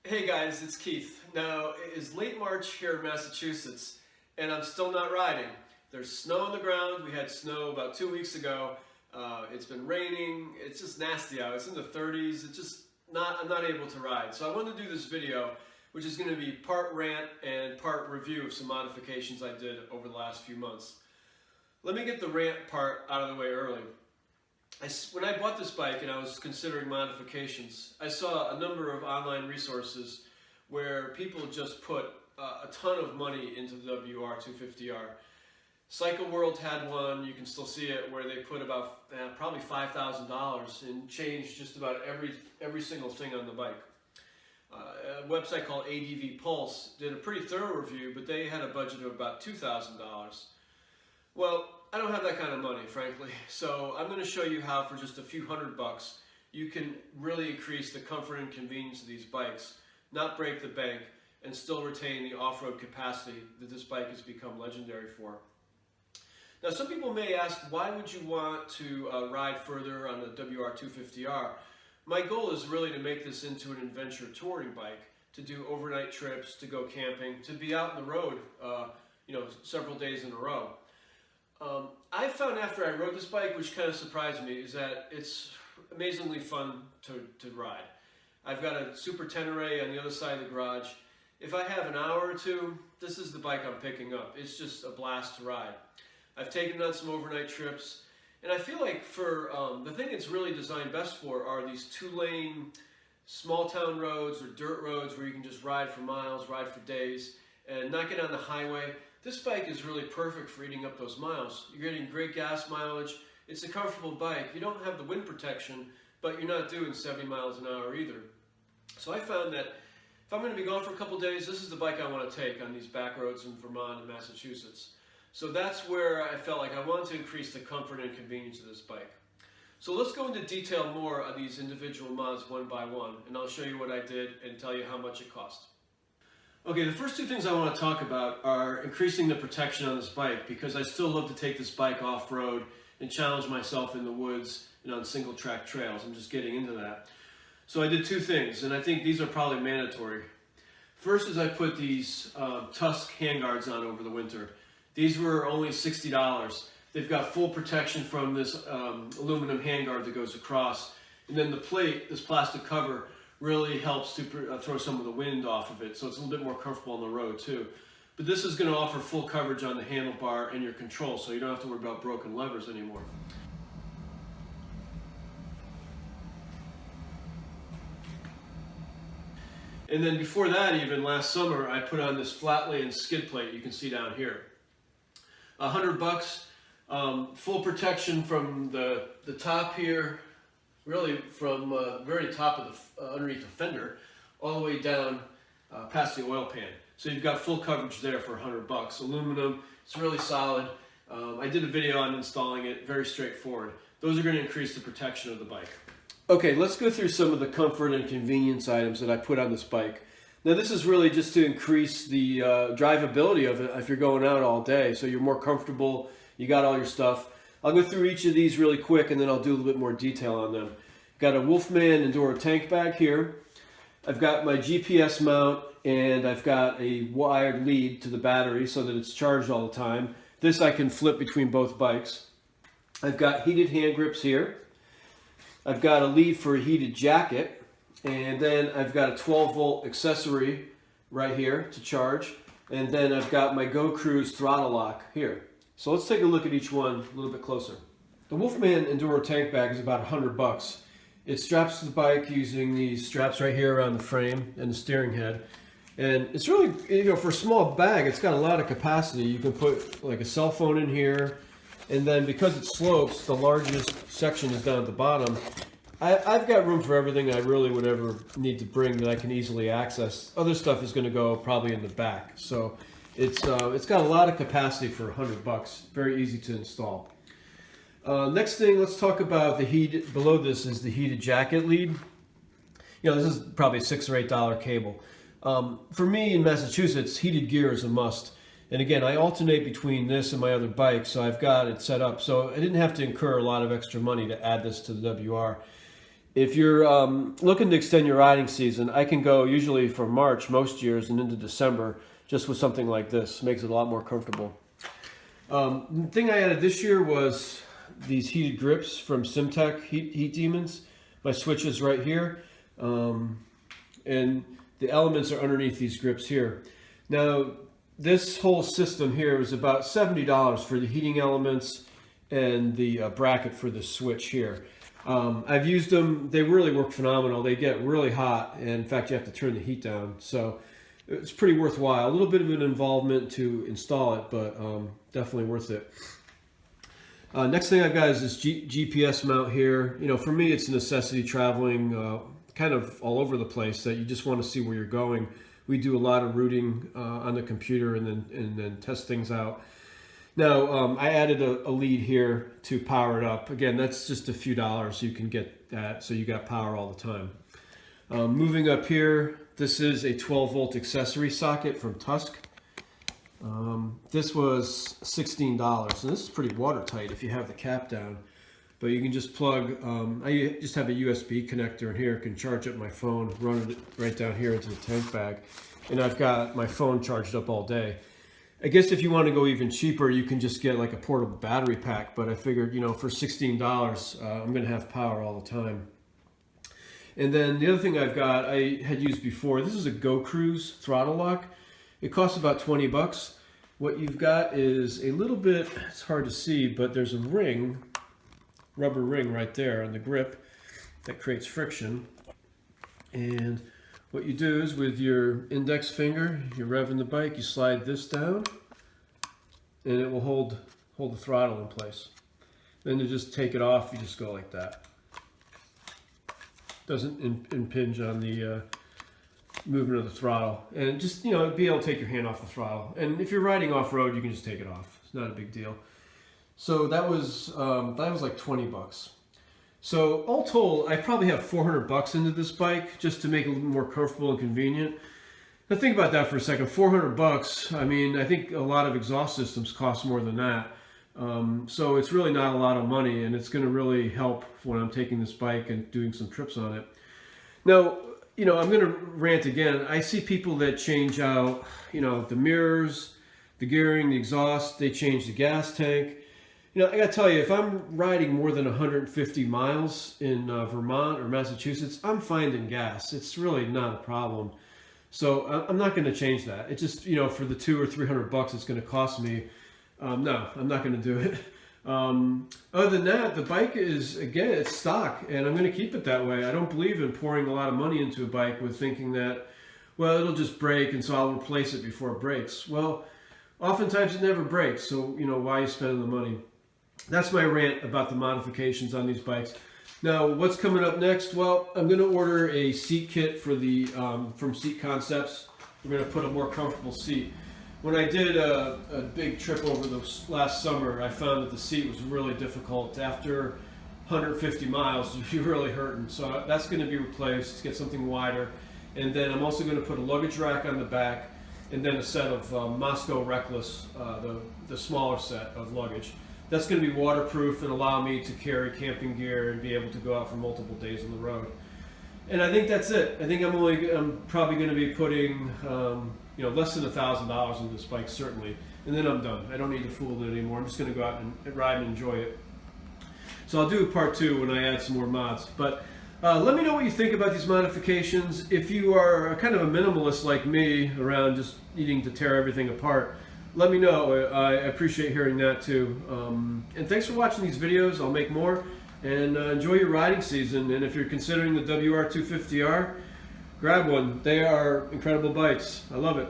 Hey guys, it's Keith. Now, it is late March here in Massachusetts, and I'm still not riding. There's snow on the ground. We had snow about 2 weeks ago. It's been raining. It's just nasty out. It's in the 30s. I'm not able to ride. So I wanted to do this video, which is going to be part rant and part review of some modifications I did over the last few months. Let me get the rant part out of the way early. When I bought this bike and I was considering modifications, I saw a number of online resources where people just put a ton of money into the WR250R. Cycle World had one, you can still see it, where they put about probably $5,000 and changed just about every single thing on the bike. A website called ADV Pulse did a pretty thorough review, but they had a budget of about $2,000. Well, I don't have that kind of money, frankly, so I'm going to show you how for just a few $100 you can really increase the comfort and convenience of these bikes, not break the bank, and still retain the off-road capacity that this bike has become legendary for. Now, some people may ask, why would you want to ride further on the WR250R? My goal is really to make this into an adventure touring bike, to do overnight trips, to go camping, to be out on the road, several days in a row. I found after I rode this bike, which kind of surprised me, is that it's amazingly fun to ride. I've got a Super Tenere on the other side of the garage. If I have an hour or two, this is the bike I'm picking up. It's just a blast to ride. I've taken on some overnight trips, and I feel like for the thing it's really designed best for are these two-lane small town roads or dirt roads where you can just ride for miles, ride for days, and not get on the highway. This bike is really perfect for eating up those miles. You're getting great gas mileage. It's a comfortable bike. You don't have the wind protection, but you're not doing 70 miles an hour either. So I found that if I'm going to be gone for a couple days, this is the bike I want to take on these back roads in Vermont and Massachusetts. So that's where I felt like I wanted to increase the comfort and convenience of this bike. So let's go into detail more on these individual mods one by one, and I'll show you what I did and tell you how much it cost. Okay, the first two things I want to talk about are increasing the protection on this bike, because I still love to take this bike off-road and challenge myself in the woods and on single track trails. I'm just getting into that. So I did two things, and I think these are probably mandatory. First is I put these Tusk handguards on over the winter. These were only $60. They've got full protection from this aluminum handguard that goes across, and then the plate, this plastic cover, really helps to throw some of the wind off of it, so it's a little bit more comfortable on the road too. But this is going to offer full coverage on the handlebar and your control, so you don't have to worry about broken levers anymore. And then before that, even last summer, I put on this Flatlands skid plate you can see down here. $100, full protection from the top here, really from the very top of the underneath the fender, all the way down past the oil pan. So you've got full coverage there for $100. Aluminum, it's really solid. I did a video on installing it, very straightforward. Those are going to increase the protection of the bike. Okay, let's go through some of the comfort and convenience items that I put on this bike. Now this is really just to increase the drivability of it if you're going out all day, so you're more comfortable, you got all your stuff. I'll go through each of these really quick and then I'll do a little bit more detail on them. Got a Wolfman Enduro tank bag here. I've got my GPS mount, and I've got a wired lead to the battery so that it's charged all the time. This I can flip between both bikes. I've got heated hand grips here. I've got a lead for a heated jacket, and then I've got a 12-volt accessory right here to charge, and then I've got my Go Cruise throttle lock here. So let's take a look at each one a little bit closer. The Wolfman Enduro tank bag is about $100. It straps to the bike using these straps right here around the frame and the steering head. And it's really, for a small bag, it's got a lot of capacity. You can put like a cell phone in here, and then because it slopes, the largest section is down at the bottom. I've got room for everything I really would ever need to bring that I can easily access. Other stuff is going to go probably in the back. So it's got a lot of capacity for $100. Very easy to install. Next thing, let's talk about the heat. Below this is the heated jacket lead. This is probably a $6 or $8 cable. For me in Massachusetts, heated gear is a must. And again, I alternate between this and my other bike, so I've got it set up. So I didn't have to incur a lot of extra money to add this to the WR. If you're looking to extend your riding season, I can go usually from March most years and into December just with something like this. Makes it a lot more comfortable. The thing I added this year was these heated grips from Symtec Heat Demons. My switch is right here, and the elements are underneath these grips here. Now, this whole system here is about $70 for the heating elements and the bracket for the switch here. I've used them. They really work phenomenal. They get really hot, and in fact, you have to turn the heat down. So it's pretty worthwhile. A little bit of an involvement to install it, but definitely worth it. Next thing I've got is this GPS mount here. You know, for me, it's a necessity traveling kind of all over the place that you just want to see where you're going. We do a lot of routing on the computer and then test things out. Now, I added a lead here to power it up. Again, that's just a few dollars. You can get that, so you got power all the time. Moving up here, this is a 12-volt accessory socket from Tusk. This was $16, and this is pretty watertight if you have the cap down. But you can just plug, I just have a USB connector in here, can charge up my phone, run it right down here into the tank bag, and I've got my phone charged up all day. I guess if you want to go even cheaper, you can just get like a portable battery pack, but I figured, you know, for $16, I'm going to have power all the time. And then the other thing I've got, I had used before, this is a Go Cruise throttle lock. It costs about 20 bucks. What you've got is a little bit, it's hard to see, but there's a ring, rubber ring right there on the grip that creates friction. And what you do is with your index finger, you're revving the bike, you slide this down, and it will hold the throttle in place. Then to just take it off, you just go like that. Doesn't impinge on the movement of the throttle, and just, you know, be able to take your hand off the throttle. And if you're riding off-road, you can just take it off. It's not a big deal. So that was like 20 bucks. So all told, I probably have 400 bucks into this bike just to make it a little more comfortable and convenient. Now think about that for a second. 400 bucks. I mean, I think a lot of exhaust systems cost more than that. So it's really not a lot of money, and it's going to really help when I'm taking this bike and doing some trips on it. Now, you know, I'm going to rant again. I see people that change out, you know, the mirrors, the gearing, the exhaust, they change the gas tank. You know, I got to tell you, if I'm riding more than 150 miles in Vermont or Massachusetts, I'm finding gas. It's really not a problem. So I'm not going to change that. It just, you know, for the 200 or 300 bucks it's going to cost me, no, I'm not going to do it. Other than that, the bike is, again, it's stock, and I'm going to keep it that way. I don't believe in pouring a lot of money into a bike with thinking that, well, it'll just break, and so I'll replace it before it breaks. Well, oftentimes it never breaks, so, you know, why are you spending the money? That's my rant about the modifications on these bikes. Now, what's coming up next? Well, I'm going to order a seat kit for the from Seat Concepts. We're going to put a more comfortable seat. When I did a big trip over the last summer, I found that the seat was really difficult. After 150 miles, you're really hurting. So that's going to be replaced, get something wider. And then I'm also going to put a luggage rack on the back, and then a set of Moscow Reckless, the smaller set of luggage. That's going to be waterproof and allow me to carry camping gear and be able to go out for multiple days on the road. And I think that's it. I think I'm probably going to be putting you know, less than $1,000 into this bike, certainly, and then I'm done. I don't need to fool it anymore. I'm just going to go out and ride and enjoy it. So I'll do a part 2 when I add some more mods. But let me know what you think about these modifications. If you are kind of a minimalist like me, around just needing to tear everything apart, let me know. I appreciate hearing that too. And thanks for watching these videos. I'll make more. And enjoy your riding season. And if you're considering the WR250R, grab one. They are incredible bikes. I love it.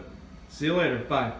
See you later. Bye.